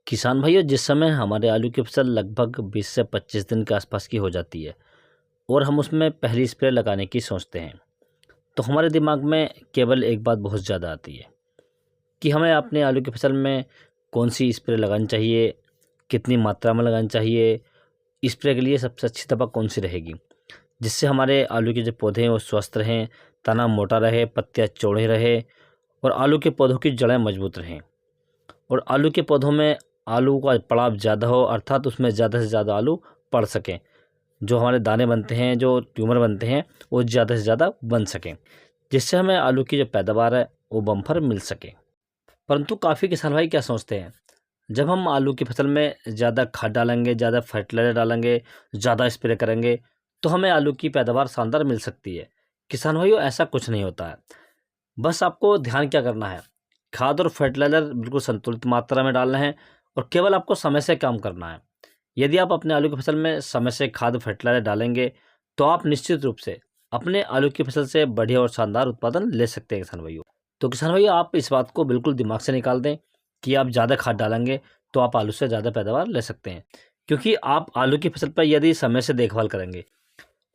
किसान भाइयों, जिस समय हमारे आलू की फसल लगभग 20 से 25 दिन के आसपास की हो जाती है और हम उसमें पहली स्प्रे लगाने की सोचते हैं, तो हमारे दिमाग में केवल एक बात बहुत ज़्यादा आती है कि हमें अपने आलू की फसल में कौन सी स्प्रे लगानी चाहिए, कितनी मात्रा में लगानी चाहिए, स्प्रे के लिए सबसे अच्छी दवा कौन सी रहेगी, जिससे हमारे आलू के जो पौधे हैं वो स्वस्थ रहें, तना मोटा रहे, पत्तियाँ चौड़ी रहे और आलू के पौधों की जड़ें मजबूत रहें और आलू के पौधों में आलू का पड़ाव ज़्यादा हो, अर्थात उसमें ज़्यादा से ज़्यादा आलू पड़ सकें। जो हमारे दाने बनते हैं, जो ट्यूमर बनते हैं, वो ज़्यादा से ज़्यादा बन सकें, जिससे हमें आलू की जो पैदावार है वो बम्पर मिल सके। परंतु काफ़ी किसान भाई क्या सोचते हैं, जब हम आलू की फसल में ज़्यादा खाद डालेंगे, ज़्यादा फर्टिलाइज़र डालेंगे, ज़्यादा स्प्रे करेंगे, तो हमें आलू की पैदावार शानदार मिल सकती है। किसान भाइयों, ऐसा कुछ नहीं होता है। बस आपको ध्यान क्या करना है, खाद और फर्टिलाइज़र बिल्कुल संतुलित मात्रा में डालना है और केवल आपको समय से काम करना है। यदि आप अपने आलू की फसल में समय से खाद फर्टिलाइज़र डालेंगे, तो आप निश्चित रूप से अपने आलू की फसल से बढ़िया और शानदार उत्पादन ले सकते हैं किसान भाइयों। तो किसान भाइयों, आप इस बात को बिल्कुल दिमाग से निकाल दें कि आप ज़्यादा खाद डालेंगे तो आप आलू से ज़्यादा पैदावार ले सकते हैं, क्योंकि आप आलू की फसल पर यदि समय से देखभाल करेंगे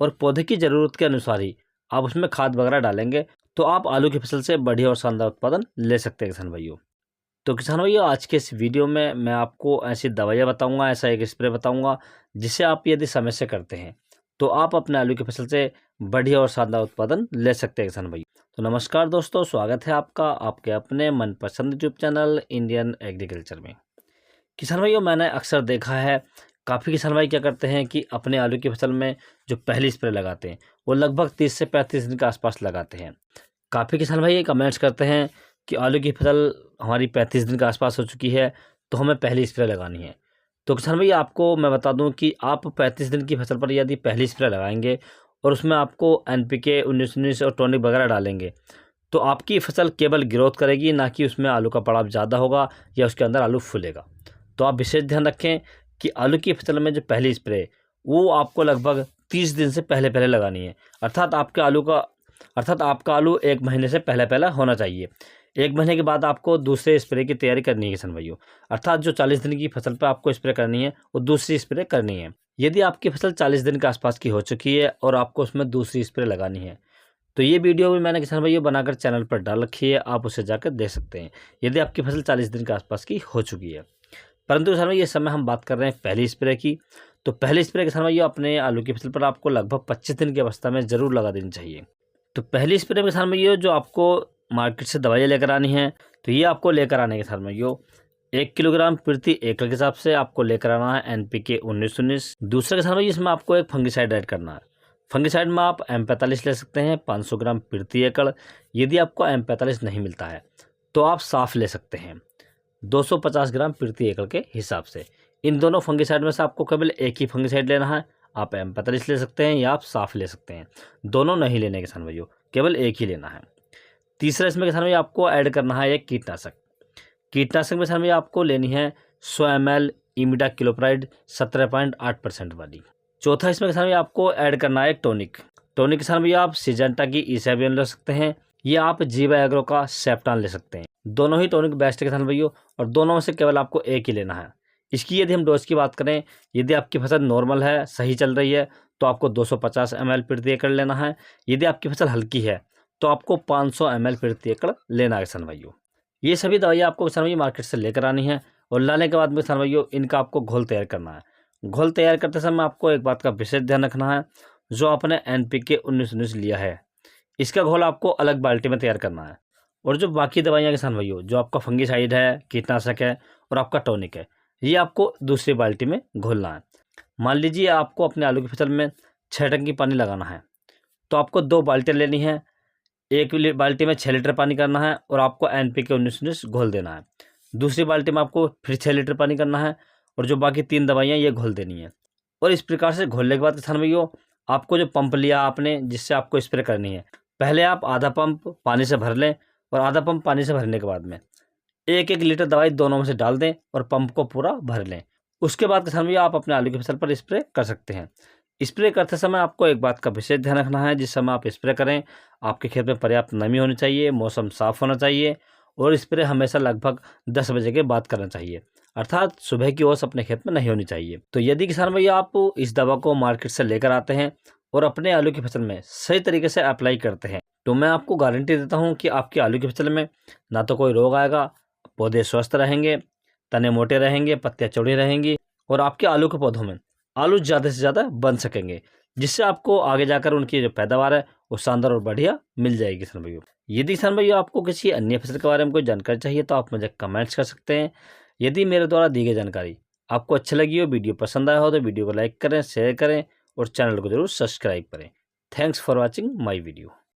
और पौधे की ज़रूरत के अनुसार ही आप उसमें खाद वगैरह डालेंगे, तो आप आलू की फसल से बढ़िया और शानदार उत्पादन ले सकते हैं किसान भाइयों। तो किसान भाइयों, आज के इस वीडियो में मैं आपको ऐसी दवाइयाँ बताऊंगा, ऐसा एक स्प्रे बताऊंगा, जिसे आप यदि समय से करते हैं तो आप अपने आलू की फसल से बढ़िया और शानदार उत्पादन ले सकते हैं किसान भाइयों। तो नमस्कार दोस्तों, स्वागत है आपका आपके अपने मनपसंद यूट्यूब चैनल इंडियन एग्रीकल्चर में। किसान भाइयों, मैंने अक्सर देखा है काफ़ी किसान भाई क्या करते हैं कि अपने आलू की फसल में जो पहली स्प्रे लगाते हैं वो लगभग 30 से 35 दिन के आसपास लगाते हैं। काफ़ी किसान भाई ये कमेंट्स करते हैं कि आलू की फसल हमारी 35 दिन के आसपास हो चुकी है, तो हमें पहली स्प्रे लगानी है। तो किसान भाई, आपको मैं बता दूं कि आप 35 दिन की फसल पर यदि पहली स्प्रे लगाएंगे और उसमें आपको NPK 19-19 और टॉनिक वगैरह डालेंगे, तो आपकी फसल केवल ग्रोथ करेगी, ना कि उसमें आलू का पड़ाव ज़्यादा होगा या उसके अंदर आलू फूलेगा। तो आप विशेष ध्यान रखें कि आलू की फसल में जो पहली स्प्रे वो आपको लगभग 30 दिन से पहले पहले लगानी है। अर्थात आपका आलू 1 महीने से पहले पहले होना चाहिए। 1 महीने के बाद आपको दूसरे स्प्रे की तैयारी करनी है किसान भाइयों। अर्थात जो 40 दिन की फसल पर आपको स्प्रे करनी है वो दूसरी स्प्रे करनी है। यदि आपकी फसल 40 दिन के आसपास की हो चुकी है और आपको उसमें दूसरी स्प्रे लगानी है, तो ये वीडियो भी मैंने किसान भाइयों बनाकर चैनल पर डाल रखी है, आप उसे जाकर देख सकते हैं यदि आपकी फसल 40 दिन के आसपास की हो चुकी है। परंतु किसान भाई, ये समय हम बात कर रहे हैं पहली स्प्रे की। तो पहली स्प्रे किसान भाइयों अपने आलू की फसल पर आपको लगभग 25 दिन की अवस्था में ज़रूर लगा देनी चाहिए। तो पहली स्प्रे में किसान भाइयों जो आपको मार्केट से दवाइयाँ लेकर आनी है, तो ये आपको लेकर आने के किसान भाइयों 1 किलोग्राम प्रति एकड़ के हिसाब से आपको लेकर आना है NPK 19-19। दूसरा किसान भाई, इसमें आपको एक फंगिसाइड ऐड करना है। फंगिसाइड में आप M45 ले सकते हैं 500 ग्राम प्रति एकड़। यदि आपको M45 नहीं मिलता है तो आप साफ ले सकते हैं 250 ग्राम प्रति एकड़ के हिसाब से। इन दोनों फंगिसाइड में से आपको केवल एक ही फंगिसाइड लेना है। आप M45 ले सकते हैं या आप साफ ले सकते हैं, दोनों नहीं लेने किसान भाइयों, केवल एक ही लेना है। तीसरा इसमें किसान भाई आपको ऐड करना है एक कीटनाशक। कीटनाशक में किसान भाई आपको लेनी है 100 ml इमिडा क्लोप्राइड 17.8% वाली। चौथा इसमें किसान भाई आपको ऐड करना है एक टॉनिक। किसान भाई आप सिजेंटा की ईसेवियन ले सकते हैं या आप जीवा एग्रो का सेप्टान ले सकते हैं। दोनों ही टॉनिक बेस्ट है किसान भाइयों और दोनों में से केवल आपको एक ही लेना है। इसकी यदि हम डोज की बात करें, यदि आपकी फसल नॉर्मल है, सही चल रही है, तो आपको 250 ml प्रति एकड़ लेना है। यदि आपकी फसल हल्की है तो आपको 500 ml प्रति एकड़ लेना है किसान भाइयों। ये सभी दवाइयाँ आपको किसान भाई मार्केट से लेकर आनी है और लाने के बाद में किसान भाइयों इनका आपको घोल तैयार करना है। घोल तैयार करते समय आपको एक बात का विशेष ध्यान रखना है, जो आपने NPK 19-19 लिया है इसका घोल आपको अलग बाल्टी में तैयार करना है और जो बाकी दवाइयाँ किसान भाइयों, जो आपका फंगिसाइड है, कीटनाशक है और आपका टॉनिक है, ये आपको दूसरी बाल्टी में घोलना है। मान लीजिए आपको अपने आलू की फसल में 6 टंकी पानी लगाना है, तो आपको 2 बाल्टियाँ लेनी है। एक बाल्टी में 6 लीटर पानी करना है और आपको NPK 19-19 घोल देना है। दूसरी बाल्टी में आपको फिर 6 लीटर पानी करना है और जो बाकी 3 दवाइयाँ ये घोल देनी है। और इस प्रकार से घोलने के बाद किसान भाइयों आपको जो पंप लिया आपने जिससे आपको स्प्रे करनी है, पहले आप आधा पंप पानी से भर लें और आधा पंप पानी से भरने के बाद में 1-1 लीटर दवाई दोनों में से डाल दें और पंप को पूरा भर लें। उसके बाद किसान भैया आप अपने आलू की फसल पर स्प्रे कर सकते हैं। स्प्रे करते समय आपको एक बात का विशेष ध्यान रखना है, जिस समय आप स्प्रे करें आपके खेत में पर्याप्त नमी होनी चाहिए, मौसम साफ होना चाहिए और स्प्रे हमेशा लगभग 10 बजे के बाद करना चाहिए। अर्थात सुबह की ओस अपने खेत में नहीं होनी चाहिए। तो यदि किसान भैया आप इस दवा को मार्केट से लेकर आते हैं और अपने आलू की फसल में सही तरीके से अप्लाई करते हैं, तो मैं आपको गारंटी देता हूं कि आपकी आलू की फसल में ना तो कोई रोग आएगा, पौधे स्वस्थ रहेंगे, तने मोटे रहेंगे, पत्तियां चौड़ी रहेंगी और आपके आलू के पौधों में आलू ज़्यादा से ज़्यादा बन सकेंगे, जिससे आपको आगे जाकर उनकी जो पैदावार है वो शानदार और बढ़िया मिल जाएगी किसान भाइयों। यदि किसान भाइयों आपको किसी अन्य फसल के बारे में कोई जानकारी चाहिए तो आप मुझे कमेंट्स कर सकते हैं। यदि मेरे द्वारा दी गई जानकारी आपको अच्छी लगी हो, वीडियो पसंद आया हो तो वीडियो को लाइक करें, शेयर करें और चैनल को जरूर सब्सक्राइब करें। Thanks for watching my video.